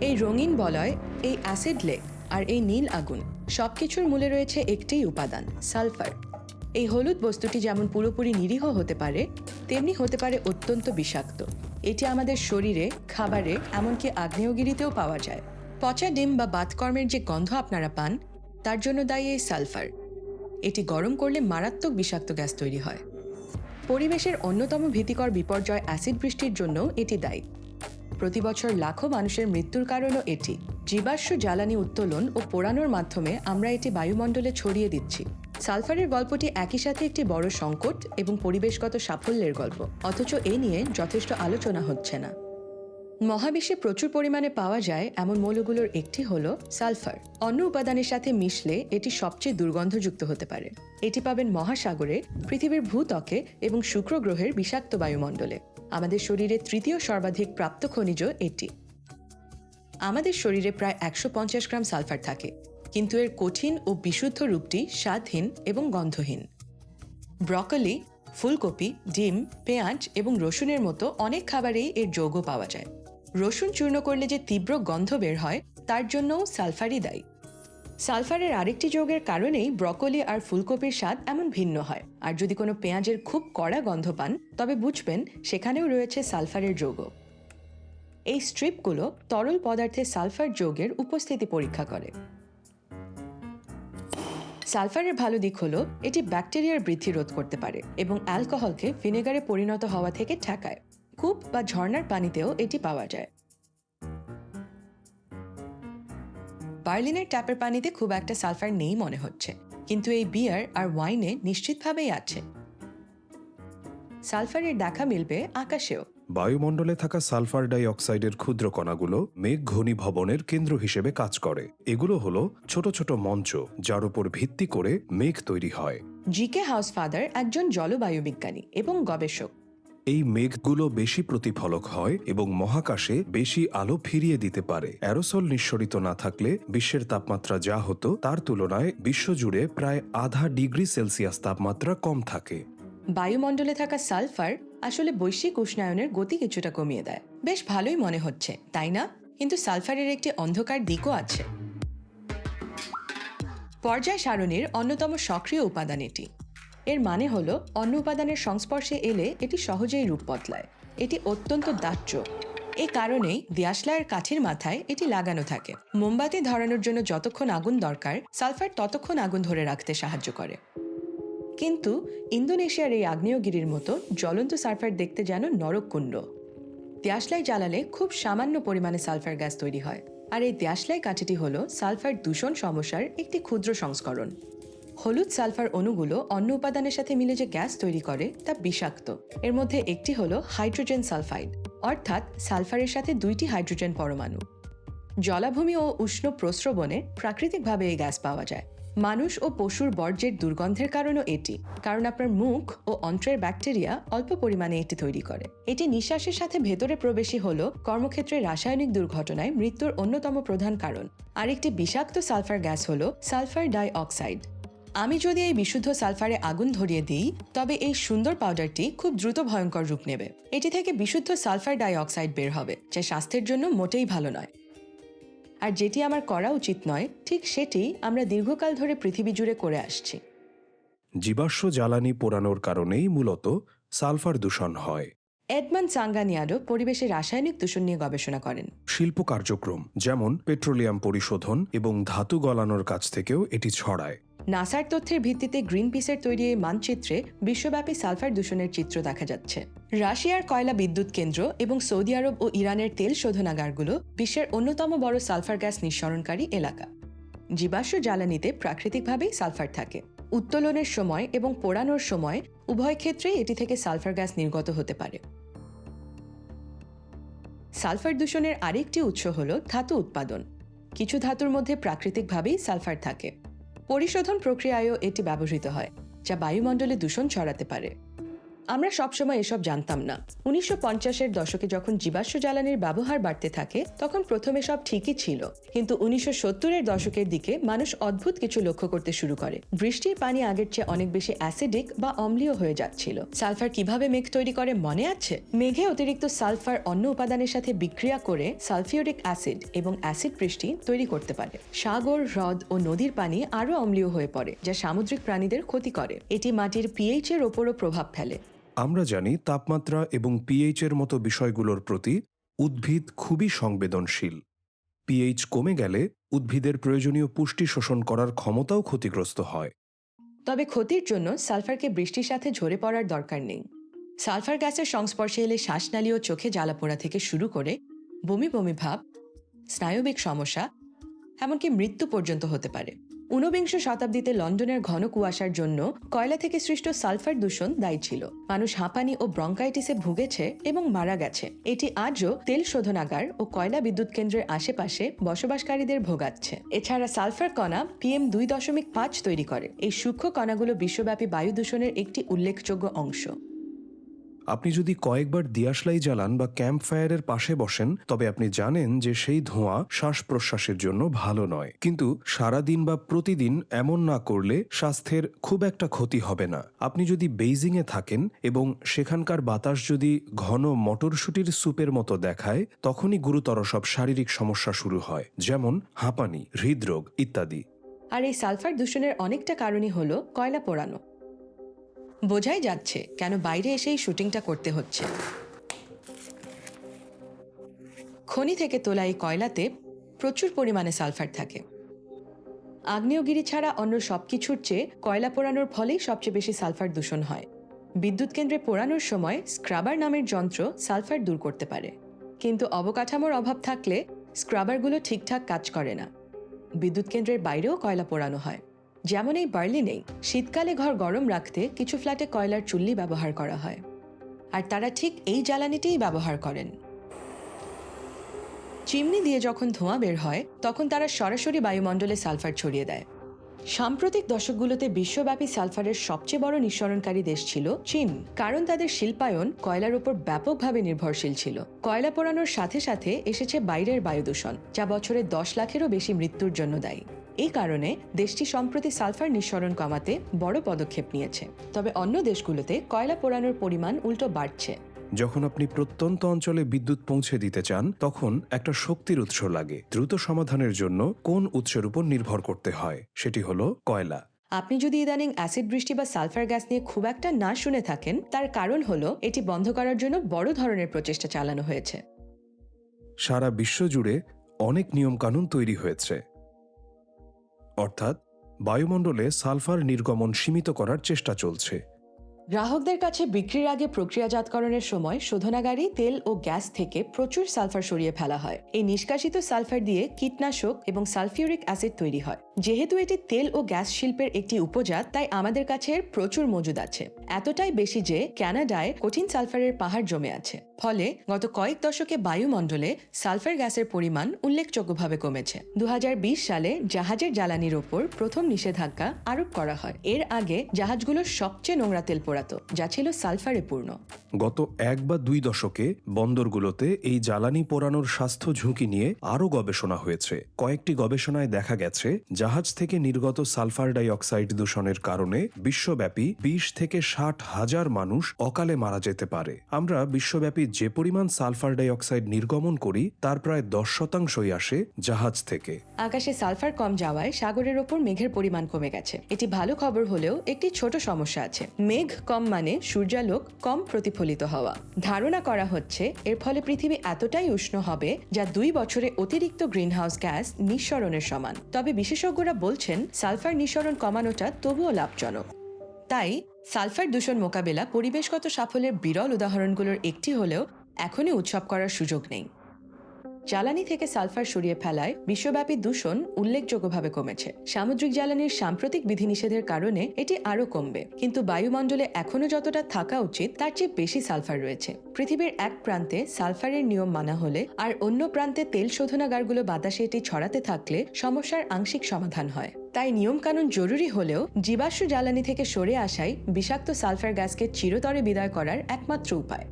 এই রঙিন বলয়, এই অ্যাসিড লেক আর এই নীল আগুন সবকিছুর মূলে রয়েছে একটিই উপাদান, সালফার। এই হলুদ বস্তুটি যেমন পুরোপুরি নিরীহ হতে পারে, তেমনি হতে পারে অত্যন্ত বিষাক্ত। এটি আমাদের শরীরে, খাবারে, এমনকি আগ্নেয়গিরিতেও পাওয়া যায়। পচা ডিম বা বাতকর্মের যে গন্ধ আপনারা পান, তার জন্য দায়ী এই সালফার। এটি গরম করলে মারাত্মক বিষাক্ত গ্যাস তৈরি হয়। পরিবেশের অন্যতম ভীতিকর বিপর্যয় অ্যাসিড বৃষ্টির জন্য এটি দায়ী। প্রতি বছর লাখো মানুষের মৃত্যুর কারণও এটি। জীবাশ্ম জ্বালানি উত্তোলন ও পোড়ানোর মাধ্যমে আমরা এটি বায়ুমণ্ডলে ছড়িয়ে দিচ্ছি। সালফারের গল্পটি একই সাথে একটি বড় সংকট এবং পরিবেশগত সাফল্যের গল্প, অথচ এ নিয়ে যথেষ্ট আলোচনা হচ্ছে না। মহাবিশ্বে প্রচুর পরিমাণে পাওয়া যায় এমন মৌলগুলোর একটি হল সালফার। অন্য উপাদানের সাথে মিশলে এটি সবচেয়ে দুর্গন্ধযুক্ত হতে পারে। এটি পাবেন মহাসাগরে, পৃথিবীর ভূত্বকে এবং শুক্র গ্রহের বিষাক্ত বায়ুমণ্ডলে। আমাদের শরীরে তৃতীয় সর্বাধিক প্রাপ্ত খনিজ এটি। আমাদের শরীরে প্রায় 150 গ্রাম সালফার থাকে, কিন্তু এর কঠিন ও বিশুদ্ধ রূপটি স্বাদহীন এবং গন্ধহীন। ব্রকলি, ফুলকপি, ডিম, পেঁয়াজ এবং রসুনের মতো অনেক খাবারেই এর যৌগ পাওয়া যায়। রসুন চূর্ণ করলে যে তীব্র গন্ধ বের হয়, তার জন্যও সালফারই দায়ী। সালফারের আরেকটি যৌগের কারণেই ব্রকলি আর ফুলকপির স্বাদ এমন ভিন্ন হয়। আর যদি কোনো পেঁয়াজের খুব কড়া গন্ধ পান, তবে বুঝবেন সেখানেও রয়েছে সালফারের যৌগ। এই স্ট্রিপগুলো তরল পদার্থে সালফার যৌগের উপস্থিতি পরীক্ষা করে। সালফারের ভালো দিক হলো এটি ব্যাকটেরিয়ার বৃদ্ধি রোধ করতে পারে এবং অ্যালকোহলকে ভিনেগারে পরিণত হওয়া থেকে ঠেকায়। কূপ বা ঝর্ণার পানিতেও এটি পাওয়া যায়। বার্লিনের ট্যাপের পানিতে খুব একটা সালফার নেই মনে হচ্ছে, কিন্তু এই বিয়ার আর ওয়াইনে নিশ্চিতভাবেই আছে। সালফারের দেখা মিলবে আকাশেও। বায়ুমণ্ডলে থাকা সালফার ডাই অক্সাইডের ক্ষুদ্র কণাগুলো মেঘ ঘনীভবনের কেন্দ্র হিসেবে কাজ করে। এগুলো হলো ছোট ছোট মঞ্চ, যার উপর ভিত্তি করে মেঘ তৈরি হয়। জিকে হাউসফাদার একজন জলবায়ু বিজ্ঞানী এবং গবেষক। এই মেঘগুলো বেশি প্রতিফলক হয় এবং মহাকাশে বেশি আলো ফিরিয়ে দিতে পারে। অ্যারোসল নিঃসরিত না থাকলে বিশ্বের তাপমাত্রা যা হতো তার তুলনায় বিশ্বজুড়ে প্রায় 0.5 ডিগ্রি সেলসিয়াস তাপমাত্রা কম থাকে। বায়ুমণ্ডলে থাকা সালফার আসলে বৈশ্বিক উষ্ণায়নের গতি কিছুটা কমিয়ে দেয়। বেশ ভালোই মনে হচ্ছে, তাই না? কিন্তু সালফারের একটি অন্ধকার দিকও আছে। পর্যায় সারণীর অন্যতম সক্রিয় উপাদান এটি। এর মানে হলো অন্য উপাদানের সংস্পর্শে এলে এটি সহজেই রূপ বদলায়। এটি অত্যন্ত দাহ্য। এ কারণেই দিয়াশলাইয়ের কাঠির মাথায় এটি লাগানো থাকে। মোমবাতি ধরানোর জন্য যতক্ষণ আগুন দরকার, সালফার ততক্ষণ আগুন ধরে রাখতে সাহায্য করে। কিন্তু ইন্দোনেশিয়ার এই আগ্নেয়গিরির মতো জ্বলন্ত সালফার দেখতে যেন নরককুণ্ড। দিয়াশলাই জ্বালালে খুব সামান্য পরিমাণে সালফার গ্যাস তৈরি হয়। আর এই দিয়াশলাই কাঠিটি হল সালফার দূষণ সমস্যার একটি ক্ষুদ্র সংস্করণ। হলুদ সালফার অণুগুলো অন্য উপাদানের সাথে মিলে যে গ্যাস তৈরি করে তা বিষাক্ত। এর মধ্যে একটি হল হাইড্রোজেন সালফাইড, অর্থাৎ সালফারের সাথে 2টি হাইড্রোজেন পরমাণু। জলাভূমি ও উষ্ণ প্রস্রবণে প্রাকৃতিকভাবে এই গ্যাস পাওয়া যায়। মানুষ ও পশুর বর্জ্যের দুর্গন্ধের কারণও এটি, কারণ আপনার মুখ ও অন্ত্রের ব্যাকটেরিয়া অল্প পরিমাণে এটি তৈরি করে। এটি নিঃশ্বাসের সাথে ভেতরে প্রবেশই হল কর্মক্ষেত্রে রাসায়নিক দুর্ঘটনায় মৃত্যুর অন্যতম প্রধান কারণ। আরেকটি বিষাক্ত সালফার গ্যাস হল সালফার ডাই অক্সাইড। আমি যদি এই বিশুদ্ধ সালফারে আগুন ধরিয়ে দিই, তবে এই সুন্দর পাউডারটি খুব দ্রুত ভয়ঙ্কর রূপ নেবে। এটি থেকে বিশুদ্ধ সালফার ডাই অক্সাইড বের হবে, যা স্বাস্থ্যের জন্য মোটেই ভালো নয়। আর যেটি আমার করা উচিত নয়, ঠিক সেটি আমরা দীর্ঘকাল ধরে পৃথিবী জুড়ে করে আসছি। জীবাশ্ম জ্বালানি পোড়ানোর কারণেই মূলত সালফার দূষণ হয়। এডমন্ড সাঙ্গানিয়ারো পরিবেশে রাসায়নিক দূষণ নিয়ে গবেষণা করেন। শিল্প কার্যক্রম যেমন পেট্রোলিয়াম পরিশোধন এবং ধাতু গলানোর কাছ থেকেও এটি ছড়ায়। নাসার তথ্যের ভিত্তিতে গ্রিনপিসের তৈরি এই মানচিত্রে বিশ্বব্যাপী সালফার দূষণের চিত্র দেখা যাচ্ছে। রাশিয়ার কয়লা বিদ্যুৎ কেন্দ্র এবং সৌদি আরব ও ইরানের তেল শোধনাগারগুলো বিশ্বের অন্যতম বড় সালফার গ্যাস নিঃসরণকারী এলাকা। জীবাশ্ম জ্বালানিতে প্রাকৃতিকভাবেই সালফার থাকে। উত্তোলনের সময় এবং পোড়ানোর সময় উভয় ক্ষেত্রেই এটি থেকে সালফার গ্যাস নির্গত হতে পারে। সালফার দূষণের আরেকটি উৎস হল ধাতু উৎপাদন। কিছু ধাতুর মধ্যে প্রাকৃতিকভাবেই সালফার থাকে। পরিশোধন প্রক্রিয়ায়ও এটি ব্যবহৃত হয়, যা বায়ুমণ্ডলে দূষণ ছড়াতে পারে। আমরা সবসময় এসব জানতাম না। 1950-এর দশকে যখন জীবাশ্ম জ্বালানির ব্যবহার বাড়তে থাকে তখন প্রথমে সব ঠিকই ছিল, কিন্তু 1970-এর দশকের দিকে মানুষ অদ্ভুত কিছু লক্ষ্য করতে শুরু করে। বৃষ্টির পানি আগের চেয়ে অনেক বেশি অ্যাসিডিক বা অম্লীয় হয়ে যাচ্ছিল। সালফার কিভাবে মেঘ তৈরি করে মনে আছে? মেঘে অতিরিক্ত সালফার অন্য উপাদানের সাথে বিক্রিয়া করে সালফিউরিক অ্যাসিড এবং অ্যাসিড বৃষ্টি তৈরি করতে পারে। সাগর, হ্রদ ও নদীর পানি আরও অম্লীয় হয়ে পড়ে, যা সামুদ্রিক প্রাণীদের ক্ষতি করে। এটি মাটির পিএইচ এর ওপরও প্রভাব ফেলে। আমরা জানি তাপমাত্রা এবং পিএইচ এর মতো বিষয়গুলোর প্রতি উদ্ভিদ খুবই সংবেদনশীল। পিএইচ কমে গেলে উদ্ভিদের প্রয়োজনীয় পুষ্টি শোষণ করার ক্ষমতাও ক্ষতিগ্রস্ত হয়। তবে ক্ষতির জন্য সালফারকে বৃষ্টির সাথে ঝরে পড়ার দরকার নেই। সালফার গ্যাসের সংস্পর্শে এলে শ্বাসনালী ও চোখে জ্বালাপোড়া থেকে শুরু করে বমি বমি ভাব, স্নায়বিক সমস্যা, এমনকি মৃত্যু পর্যন্ত হতে পারে। 19বিংশ শতাব্দীতে লন্ডনের ঘন কুয়াশার জন্য কয়লা থেকে সৃষ্ট সালফার দূষণ দায়ী ছিল। মানুষ হাঁপানি ও ব্রঙ্কাইটিসে ভুগেছে এবং মারা গেছে। এটি আজও তেল শোধনাগার ও কয়লা বিদ্যুৎ কেন্দ্রের আশেপাশে বসবাসকারীদের ভোগাচ্ছে। এছাড়া সালফার কণা PM2.5 তৈরি করে। এই সূক্ষ্ম কণাগুলো বিশ্বব্যাপী বায়ু দূষণের একটি উল্লেখযোগ্য অংশ। আপনি যদি কয়েকবার দিয়াশলাই জ্বালান বা ক্যাম্প ফায়ারের পাশে বসেন, তবে আপনি জানেন যে সেই ধোঁয়া শ্বাস প্রশ্বাসের জন্য ভালো নয়। কিন্তু সারাদিন বা প্রতিদিন এমন না করলে স্বাস্থ্যের খুব একটা ক্ষতি হবে না। আপনি যদি বেইজিংয়ে থাকেন এবং সেখানকার বাতাস যদি ঘন মটরশুটির স্যুপের মতো দেখায়, তখনই গুরুতর সব শারীরিক সমস্যা শুরু হয়, যেমন হাঁপানি, হৃদরোগ ইত্যাদি। আর এই সালফার দূষণের অনেকটা কারণই হলো কয়লা পোড়ানো। বোঝাই যাচ্ছে কেন বাইরে এসেই শুটিংটা করতে হচ্ছে। খনি থেকে তোলা এই কয়লাতে প্রচুর পরিমাণে সালফার থাকে। আগ্নেয়গিরি ছাড়া অন্য সবকিছুর চেয়ে কয়লা পোড়ানোর ফলেই সবচেয়ে বেশি সালফার দূষণ হয়। বিদ্যুৎ কেন্দ্রে পোড়ানোর সময় স্ক্রাবার নামের যন্ত্র সালফার দূর করতে পারে, কিন্তু অবকাঠামোর অভাব থাকলে স্ক্রাবারগুলো ঠিকঠাক কাজ করে না। বিদ্যুৎ কেন্দ্রের বাইরেও কয়লা পোড়ানো হয়, যেমন এই বার্লিনেই শীতকালে ঘর গরম রাখতে কিছু ফ্ল্যাটে কয়লার চুল্লি ব্যবহার করা হয়, আর তারা ঠিক এই জ্বালানিটিই ব্যবহার করেন। চিমনি দিয়ে যখন ধোঁয়া বের হয় তখন তারা সরাসরি বায়ুমণ্ডলে সালফার ছড়িয়ে দেয়। সাম্প্রতিক দশকগুলোতে বিশ্বব্যাপী সালফারের সবচেয়ে বড় নিঃসরণকারী দেশ ছিল চীন, কারণ তাদের শিল্পায়ন কয়লার উপর ব্যাপকভাবে নির্ভরশীল ছিল। কয়লা পোড়ানোর সাথে সাথে এসেছে বাইরের বায়ু দূষণ, যা বছরে 10 লাখেরও বেশি মৃত্যুর জন্য দায়ী। এই কারণে দেশটি সম্প্রতি সালফার নিঃসরণ কমাতে বড় পদক্ষেপ নিয়েছে। তবে অন্য দেশগুলোতে কয়লা পোড়ানোর পরিমাণ উল্টো বাড়ছে। যখন আপনি প্রত্যন্ত অঞ্চলে বিদ্যুৎ পৌঁছে দিতে চান, তখন একটা শক্তির উৎস লাগে। দ্রুত সমাধানের জন্য কোন উৎসের উপর নির্ভর করতে হয়? সেটি হলো কয়লা। আপনি যদি ইদানিং অ্যাসিড বৃষ্টি বা সালফার গ্যাস নিয়ে খুব একটা না শুনে থাকেন, তার কারণ হলো এটি বন্ধ করার জন্য বড় ধরনের প্রচেষ্টা চালানো হয়েছে। সারা বিশ্ব জুড়ে অনেক নিয়মকানুন তৈরি হয়েছে, অর্থাৎ বায়ুমণ্ডলে সালফার নির্গমন সীমিত করার চেষ্টা চলছে। গ্রাহকদের কাছে বিক্রির আগে প্রক্রিয়াজাতকরণের সময় শোধনাগারে তেল ও গ্যাস থেকে প্রচুর সালফার সরিয়ে ফেলা হয়। এই নিষ্কাশিত সালফার দিয়ে কীটনাশক এবং সালফিউরিক অ্যাসিড তৈরি হয়। যেহেতু এটি তেল ও গ্যাস শিল্পের একটি উপজাত, তাই আমাদের কাছে এর প্রচুর মজুদ আছে। এতটাই বেশি যে কানাডায় কঠিন সালফারের পাহাড় জমে আছে। ফলে গত কয়েক দশকে বায়ুমণ্ডলে সালফার গ্যাসের পরিমাণ উল্লেখযোগ্যভাবে কমেছে। 2020 সালে জাহাজের জ্বালানির ওপর প্রথম নিষেধাজ্ঞা আরোপ করা হয়। এর আগে জাহাজগুলো সবচেয়ে নোংরা তেল পোড়াতো, যা ছিল সালফারে পূর্ণ। গত 1 বা 2 দশকে বন্দরগুলোতে এই জ্বালানি পোড়ানোর স্বাস্থ্য ঝুঁকি নিয়ে আরও গবেষণা হয়েছে। কয়েকটি গবেষণায় দেখা গেছে জাহাজ থেকে নির্গত সালফার ডাই অক্সাইড দূষণের কারণে বিশ্বব্যাপী 20 থেকে 60 হাজার মানুষ অকালে মারা যেতে পারে। আমরা বিশ্বব্যাপী যে পরিমাণ সালফার ডাই অক্সাইড নির্গমন করি তার প্রায় 10% আসে জাহাজ থেকে। আকাশে সালফার কম যাওয়ায় সাগরের ওপর মেঘের পরিমাণ কমে গেছে। এটি ভালো খবর হলেও একটি ছোট সমস্যা আছে। মেঘ কম মানে সূর্যালোক কম প্রতিফলিত হওয়া। ধারণা করা হচ্ছে এর ফলে পৃথিবী এতটাই উষ্ণ হবে যা 2 বছরে অতিরিক্ত গ্রিনহাউস গ্যাস নিঃসরণের সমান। তবে বিশেষজ্ঞরা বলছেন সালফার নিঃসরণ কমানোটা তবুও লাভজনক। তাই সালফার দূষণ মোকাবেলা পরিবেশগত সাফল্যের বিরল উদাহরণগুলোর একটি হলেও এখনই উৎসব করার সুযোগ নেই। জ্বালানি থেকে সালফার সরিয়ে ফেলায় বিশ্বব্যাপী দূষণ উল্লেখযোগ্যভাবে কমেছে। সামুদ্রিক জ্বালানির সাম্প্রতিক বিধিনিষেধের কারণে এটি আরও কমবে, কিন্তু বায়ুমণ্ডলে এখনও যতটা থাকা উচিত তার চেয়ে বেশি সালফার রয়েছে। পৃথিবীর এক প্রান্তে সালফারের নিয়ম মানা হলে আর অন্য প্রান্তে তেল শোধনাগারগুলো বাতাসে এটি ছড়াতে থাকলে সমস্যার আংশিক সমাধান হয়। তাই নিয়মকানুন জরুরি হলেও জীবাশ্ম জ্বালানি থেকে সরে আসাই বিষাক্ত সালফার গ্যাসকে চিরতরে বিদায় করার একমাত্র উপায়।